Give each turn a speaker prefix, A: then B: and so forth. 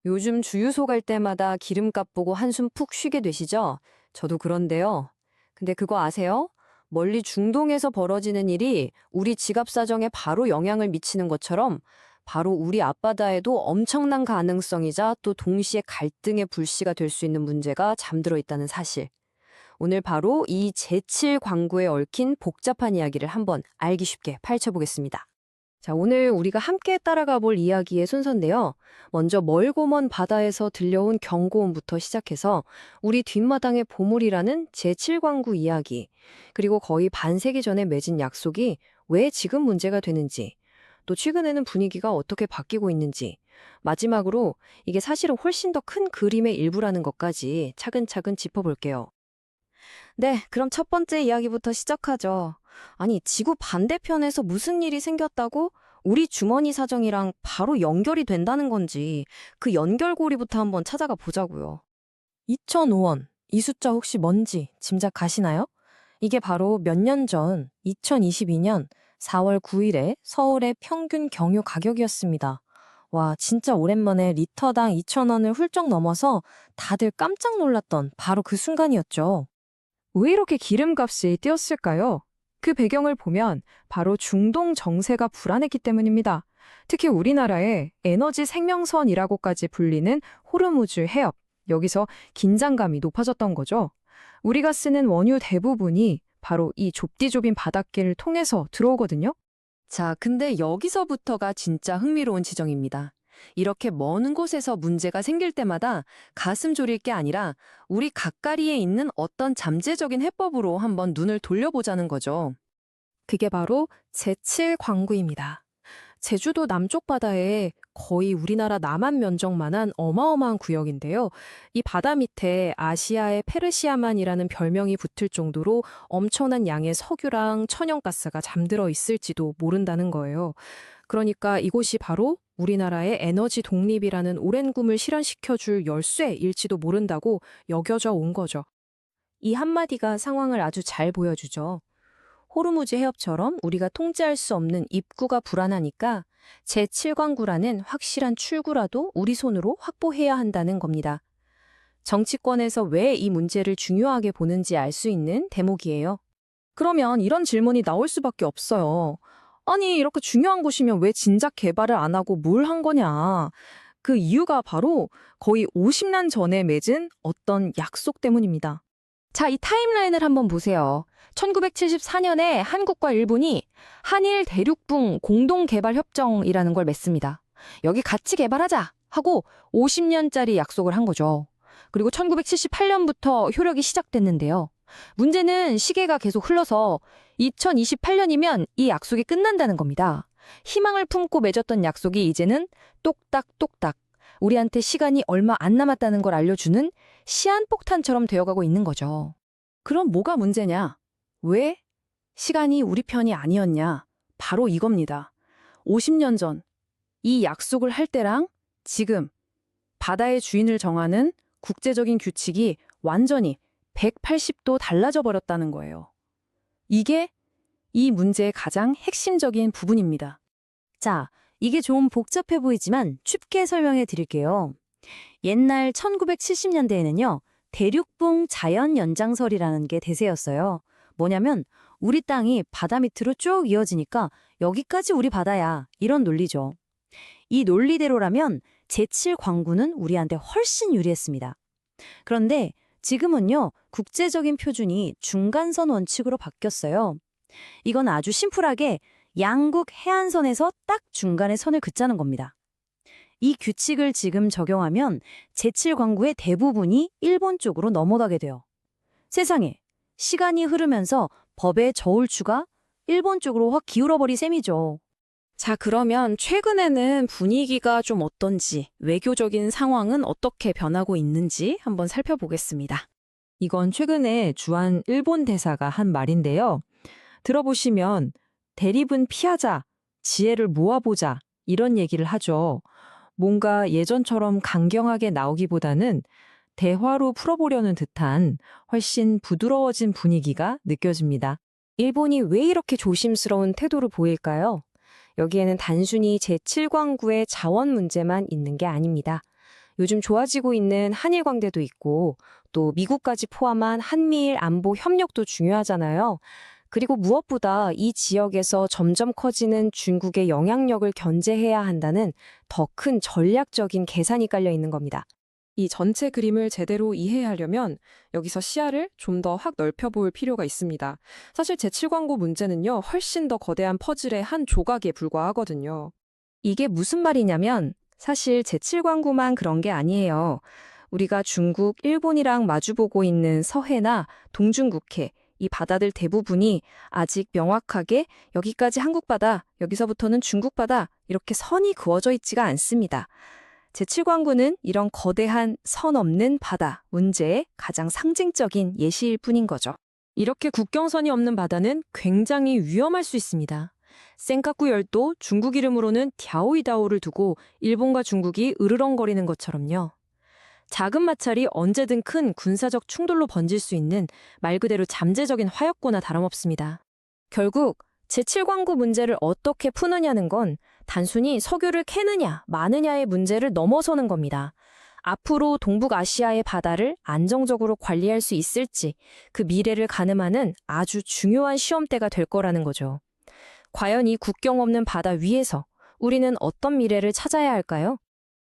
A: 요즘 주유소 갈 때마다 기름값 보고 한숨 푹 쉬게 되시죠? 저도 그런데요. 근데 그거 아세요? 멀리 중동에서 벌어지는 일이 우리 지갑 사정에 바로 영향을 미치는 것처럼 바로 우리 앞바다에도 엄청난 가능성이자 또 동시에 갈등의 불씨가 될 수 있는 문제가 잠들어 있다는 사실. 오늘 바로 이 제7 광구에 얽힌 복잡한 이야기를 한번 알기 쉽게 파헤쳐보겠습니다. 자, 오늘 우리가 함께 따라가 볼 이야기의 순서인데요. 먼저 멀고 먼 바다에서 들려온 경고음부터 시작해서 우리 뒷마당의 보물이라는 제7광구 이야기, 그리고 거의 반세기 전에 맺은 약속이 왜 지금 문제가 되는지, 또 최근에는 분위기가 어떻게 바뀌고 있는지, 마지막으로 이게 사실은 훨씬 더 큰 그림의 일부라는 것까지 차근차근 짚어볼게요. 네, 그럼 첫 번째 이야기부터 시작하죠. 아니, 지구 반대편에서 무슨 일이 생겼다고 우리 주머니 사정이랑 바로 연결이 된다는 건지 그 연결고리부터 한번 찾아가 보자고요. 2005원, 이 숫자 혹시 뭔지 짐작 가시나요? 이게 바로 몇 년 전 2022년 4월 9일에 서울의 평균 경유 가격이었습니다. 와, 진짜 오랜만에 리터당 2,000원을 훌쩍 넘어서 다들 깜짝 놀랐던 바로 그 순간이었죠. 왜 이렇게 기름값이 뛰었을까요? 그 배경을 보면 바로 중동 정세가 불안했기 때문입니다. 특히 우리나라의 에너지 생명선이라고까지 불리는 호르무즈 해협, 여기서 긴장감이 높아졌던 거죠. 우리가 쓰는 원유 대부분이 바로 이 좁디좁인 바닷길을 통해서 들어오거든요. 자, 근데 여기서부터가 진짜 흥미로운 지점입니다. 이렇게 먼 곳에서 문제가 생길 때마다 가슴 졸일 게 아니라 우리 가까이에 있는 어떤 잠재적인 해법으로 한번 눈을 돌려보자는 거죠. 그게 바로 제7 광구입니다. 제주도 남쪽 바다에 거의 우리나라 남한 면적만한 어마어마한 구역인데요. 이 바다 밑에 아시아의 페르시아만이라는 별명이 붙을 정도로 엄청난 양의 석유랑 천연가스가 잠들어 있을지도 모른다는 거예요. 그러니까 이곳이 바로 우리나라의 에너지 독립이라는 오랜 꿈을 실현시켜줄 열쇠일지도 모른다고 여겨져 온 거죠. 이 한마디가 상황을 아주 잘 보여주죠. 호르무즈 해협처럼 우리가 통제할 수 없는 입구가 불안하니까 제7광구라는 확실한 출구라도 우리 손으로 확보해야 한다는 겁니다. 정치권에서 왜 이 문제를 중요하게 보는지 알 수 있는 대목이에요. 그러면 이런 질문이 나올 수밖에 없어요. 아니, 이렇게 중요한 곳이면 왜 진작 개발을 안 하고 뭘 한 거냐? 그 이유가 바로 거의 50년 전에 맺은 어떤 약속 때문입니다. 자, 이 타임라인을 한번 보세요. 1974년에 한국과 일본이 한일 대륙붕 공동개발협정이라는 걸 맺습니다. 여기 같이 개발하자 하고 50년짜리 약속을 한 거죠. 그리고 1978년부터 효력이 시작됐는데요. 문제는 시계가 계속 흘러서 2028년이면 이 약속이 끝난다는 겁니다. 희망을 품고 맺었던 약속이 이제는 똑딱똑딱 우리한테 시간이 얼마 안 남았다는 걸 알려주는 시한폭탄처럼 되어가고 있는 거죠. 그럼 뭐가 문제냐? 왜 시간이 우리 편이 아니었냐? 바로 이겁니다. 50년 전 이 약속을 할 때랑 지금 바다의 주인을 정하는 국제적인 규칙이 완전히 180도 달라져 버렸다는 거예요. 이게 이 문제의 가장 핵심적인 부분입니다. 자, 이게 좀 복잡해 보이지만 쉽게 설명해 드릴게요. 옛날 1970년대에는요, 대륙붕 자연 연장설이라는 게 대세였어요. 뭐냐면 우리 땅이 바다 밑으로 쭉 이어지니까 여기까지 우리 바다야. 이런 논리죠. 이 논리대로라면 제7광구는 우리한테 훨씬 유리했습니다. 그런데 지금은요, 국제적인 표준이 중간선 원칙으로 바뀌었어요. 이건 아주 심플하게 양국 해안선에서 딱 중간에 선을 긋자는 겁니다. 이 규칙을 지금 적용하면 제7광구의 대부분이 일본 쪽으로 넘어가게 돼요. 세상에, 시간이 흐르면서 법의 저울추가 일본 쪽으로 확 기울어버린 셈이죠. 자, 그러면 최근에는 분위기가 좀 어떤지, 외교적인 상황은 어떻게 변하고 있는지 한번 살펴보겠습니다. 이건 최근에 주한 일본 대사가 한 말인데요. 들어보시면 대립은 피하자, 지혜를 모아보자 이런 얘기를 하죠. 뭔가 예전처럼 강경하게 나오기보다는 대화로 풀어보려는 듯한 훨씬 부드러워진 분위기가 느껴집니다. 일본이 왜 이렇게 조심스러운 태도를 보일까요? 여기에는 단순히 제7광구의 자원 문제만 있는 게 아닙니다. 요즘 좋아지고 있는 한일 관계도 있고 또 미국까지 포함한 한미일 안보 협력도 중요하잖아요. 그리고 무엇보다 이 지역에서 점점 커지는 중국의 영향력을 견제해야 한다는 더 큰 전략적인 계산이 깔려 있는 겁니다.
B: 이 전체 그림을 제대로 이해하려면 여기서 시야를 좀 더 확 넓혀볼 필요가 있습니다. 사실 제7광고 문제는요, 훨씬 더 거대한 퍼즐의 한 조각에 불과하거든요.
A: 이게 무슨 말이냐면 사실 제7광구만 그런 게 아니에요. 우리가 중국, 일본이랑 마주보고 있는 서해나 동중국해, 이 바다들 대부분이 아직 명확하게 여기까지 한국 바다, 여기서부터는 중국 바다 이렇게 선이 그어져 있지가 않습니다. 제7광구는 이런 거대한 선 없는 바다 문제의 가장 상징적인 예시일 뿐인 거죠. 이렇게 국경선이 없는 바다는 굉장히 위험할 수 있습니다. 센카쿠 열도 중국 이름으로는 갸오이다오를 두고 일본과 중국이 으르렁거리는 것처럼요. 작은 마찰이 언제든 큰 군사적 충돌로 번질 수 있는 말 그대로 잠재적인 화약고나 다름없습니다. 결국 제7광구 문제를 어떻게 푸느냐는 건 단순히 석유를 캐느냐 마느냐의 문제를 넘어서는 겁니다. 앞으로 동북아시아의 바다를 안정적으로 관리할 수 있을지 그 미래를 가늠하는 아주 중요한 시험대가 될 거라는 거죠. 과연 이 국경 없는 바다 위에서 우리는 어떤 미래를 찾아야 할까요?